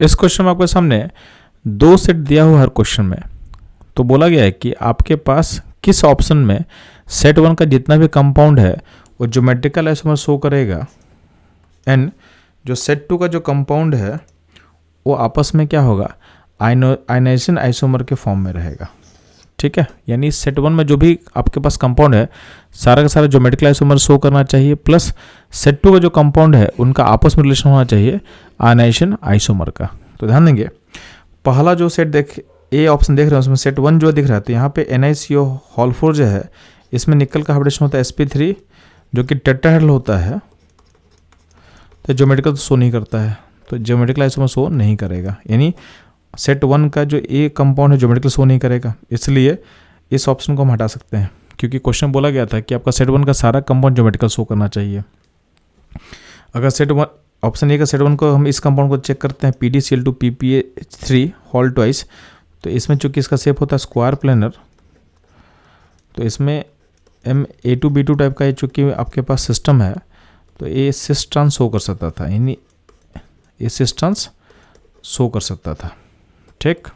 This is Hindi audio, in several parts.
इस क्वेश्चन में आपके सामने दो सेट दिया हुआ हर क्वेश्चन में, तो बोला गया है कि आपके पास किस ऑप्शन में सेट 1 का जितना भी कंपाउंड है वो ज्योमेट्रिकल आइसोमर शो करेगा, एंड जो सेट 2 का जो कंपाउंड है वो आपस में क्या होगा, आयनाइजेशन आइसोमर के फॉर्म में रहेगा। ठीक है, यानी सेट 1 में जो भी आपके पास कंपाउंड है सारा का सारा ज्योमेट्रिकल आइसोमर शो करना चाहिए, प्लस सेट 2 का जो कंपाउंड है उनका आपस में रिलेशन होना चाहिए आयनाइजेशन आइसोमर का। तो ध्यान देंगे, पहला जो सेट ए ऑप्शन देख रहे हैं उसमें सेट 1 जो दिख रहा है, तो यहाँ पे NiCO हॉल 4 जो है इसमें निकल का हाइब्रिडेशन होता है sp3 जो कि टेट्राहेड्रल होता है, तो ज्योमेट्रिकल तो शो नहीं करता है, तो ज्योमेट्रिकल आइसोमर शो नहीं करेगा, यानी सेट 1 का जो ए कंपाउंड है ज्योमेट्रिकल शो नहीं करेगा। इसलिए इस ऑप्शन को हम हटा सकते हैं, क्योंकि क्वेश्चन बोला गया था कि आपका सेट 1 का सारा कंपाउंड ज्योमेट्रिकल शो करना चाहिए। अगर सेट 1 ऑप्शन ए का सेट 1 को हम इस कंपाउंड को चेक करते हैं PdCl2 PPA3 हॉल ट्वाइस, तो इसमें चूंकि इसका शेप होता है स्क्वायर प्लेनर, तो इसमें Ma2B2 टाइप का ये चूंकि आपके पास सिस्टम है तो ये सिस ट्रांस शो कर सकता था, यानी ये सिस ट्रांस शो कर सकता था। ठीक,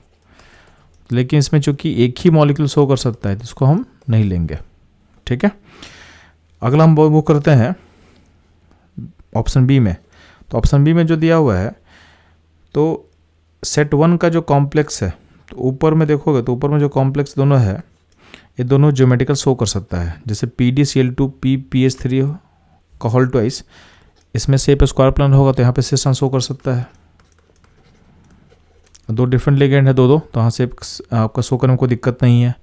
लेकिन इसमें चूंकि एक ही मॉलिक्यूल शो कर सकता है तो इसको हम नहीं लेंगे। ठीक है, अगला हम वो करते हैं ऑप्शन बी में। तो ऑप्शन बी में जो दिया हुआ है, तो सेट 1 का जो कॉम्प्लेक्स है, तो ऊपर में देखोगे तो ऊपर में जो कॉम्प्लेक्स दोनों है ये दोनों ज्योमेट्रिकल शो कर सकता है, जैसे PdCl2 PPH3 का हॉल ट्वाइस, इसमें शेप स्क्वायर प्लेन होगा तो यहाँ पे सिस ट्रांस शो कर सकता है। दो डिफरेंट लिगेंड है दो, तो यहाँ से आपका शो करने में कोई दिक्कत नहीं है।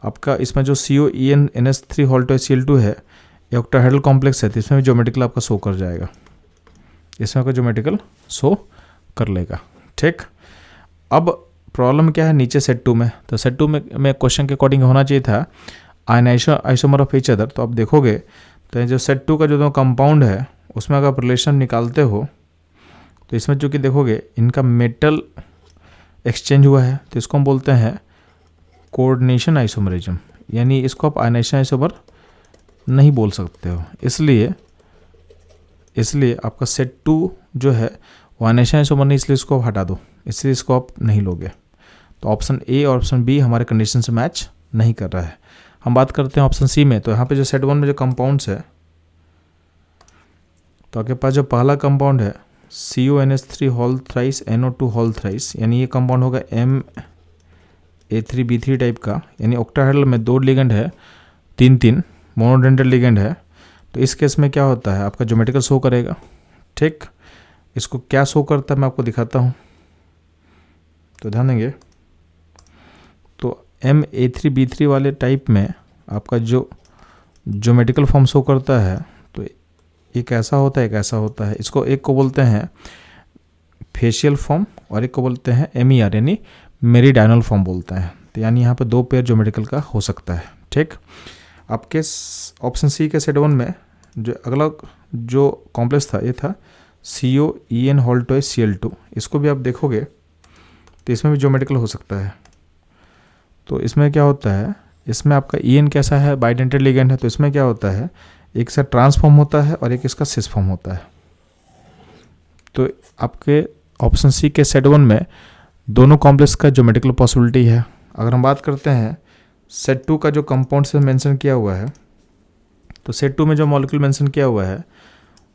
आपका इसमें जो COEN-NS3 हॉल ट्वाइस Cl2 है ये ऑक्टाहेड्रल कॉम्प्लेक्स है, तो इसमें भी ज्योमेट्रिकल आपका शो कर जाएगा, इसमें आपका ज्योमेट्रिकल शो कर लेगा। ठीक, अब प्रॉब्लम क्या है नीचे सेट 2 में, तो सेट 2 में क्वेश्चन के अकॉर्डिंग होना चाहिए था ionisation isomer of each other. तो आप देखोगे तो जो सेट 2 का जो कंपाउंड है उसमें अगर आप रिलेशन निकालते हो तो इसमें चूँकि देखोगे इनका मेटल एक्सचेंज हुआ है, तो इसको हम बोलते हैं कोऑर्डिनेशन आइसोमरिज्म, यानी इसको आप आयनाइजेशन आइसोमर नहीं बोल सकते हो। इसलिए आपका सेट 2 जो है वो आयनाइजेशन आइसोमर नहीं, इसलिए इसको आप हटा दो, इसलिए इसको आप नहीं लोगे। तो ऑप्शन ए और ऑप्शन बी हमारे कंडीशन से मैच नहीं कर रहा है। हम बात करते हैं ऑप्शन सी में। तो यहाँ पे जो सेट 1 में जो कंपाउंड्स है, तो आपके पास जो पहला कंपाउंड है CONH3 hall thrice NO2 hall thrice, यानी ये कंपाउंड होगा Ma3B3 टाइप का, यानी ऑक्टाहेड्रल में दो लिगेंड है, 3 मोनोडेंटल लिगेंड है। तो इस केस में क्या होता है, आपका ज्योमेट्रिकल शो करेगा। ठीक, इसको क्या शो करता है मैं आपको दिखाता हूँ, तो ध्यान देंगे। तो Ma3B3 वाले टाइप में आपका जो ज्योमेट्रिकल फॉर्म शो करता है, तो एक ऐसा होता है एक ऐसा होता है। इसको एक को बोलते हैं फेशियल फॉर्म और एक को बोलते हैं MER, यानी मेरीडायनल फॉर्म बोलते हैं। तो यानी यहाँ पे दो पेयर ज्योमेट्रिकल का हो सकता है। ठीक, आपके ऑप्शन सी के सेट 1 में जो अगला जो कॉम्प्लेक्स था ये था COEN हॉल ट्वाइस Cl2, इसको भी आप देखोगे तो इसमें भी ज्योमेट्रिकल हो सकता है। तो इसमें क्या होता है, इसमें आपका EN कैसा है, बाइडेंटेड लिगेंड है, तो इसमें क्या होता है, एक से ट्रांसफॉर्म होता है और एक इसका सिस फॉर्म होता है। तो आपके ऑप्शन सी के सेट 1 में दोनों कॉम्प्लेक्स का ज्योमेट्रिकल पॉसिबिलिटी है। अगर हम बात करते हैं सेट 2 का जो कंपाउंड से मेंशन किया हुआ है, तो सेट 2 में जो मॉलिक्यूल मेंशन किया हुआ है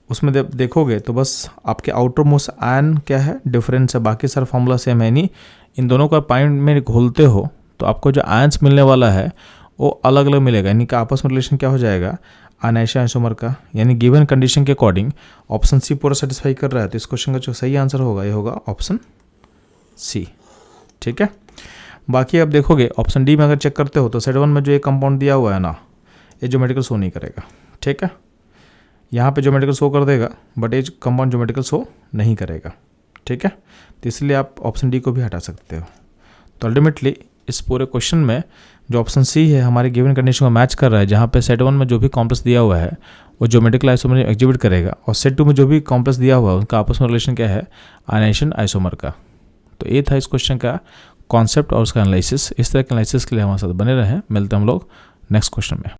उसमें देखोगे तो बस आपके आउटर मोस्ट आयन क्या है, डिफरेंस है, बाकी सारा फॉर्मूला सेम है। नहीं, इन दोनों का पॉइंट में घोलते हो तो आपको जो आयंस मिलने वाला है वो अलग अलग मिलेगा, यानी कि आपस में रिलेशन क्या हो जाएगा, आयनाइजेशन आइसोमर का। यानी गिवन कंडीशन के अकॉर्डिंग ऑप्शन सी पूरा सेटिस्फाई कर रहा है, तो इस क्वेश्चन का जो सही आंसर होगा ये होगा ऑप्शन सी। ठीक है, बाकी आप देखोगे ऑप्शन डी में अगर चेक करते हो तो सेट 1 में जो एक कंपाउंड दिया हुआ है ना, ये ज्योमेट्रिकल शो नहीं करेगा। ठीक है, यहाँ पे ज्योमेट्रिकल शो कर देगा बट ये कंपाउंड ज्योमेट्रिकल शो नहीं करेगा। ठीक है, तो इसलिए आप ऑप्शन डी को भी हटा सकते हो। तो अल्टीमेटली इस पूरे क्वेश्चन में जो ऑप्शन सी है हमारे गिवन कंडीशन को मैच कर रहा है, जहाँ पे सेट 1 में जो भी कॉम्प्लेक्स दिया हुआ है वो ज्योमेट्रिकल आइसोमर एग्जिबिट करेगा, और सेट 2 में जो भी कॉम्प्लेक्स दिया हुआ है उनका आपस में रिलेशन क्या है, आयनाइजेशन आइसोमर का। तो ये था इस क्वेश्चन का कॉन्सेप्ट और उसका एनालिसिस। इस तरह के एनालिसिस के लिए हमारे साथ बने रहें। मिलते हैं हम लोग नेक्स्ट क्वेश्चन में।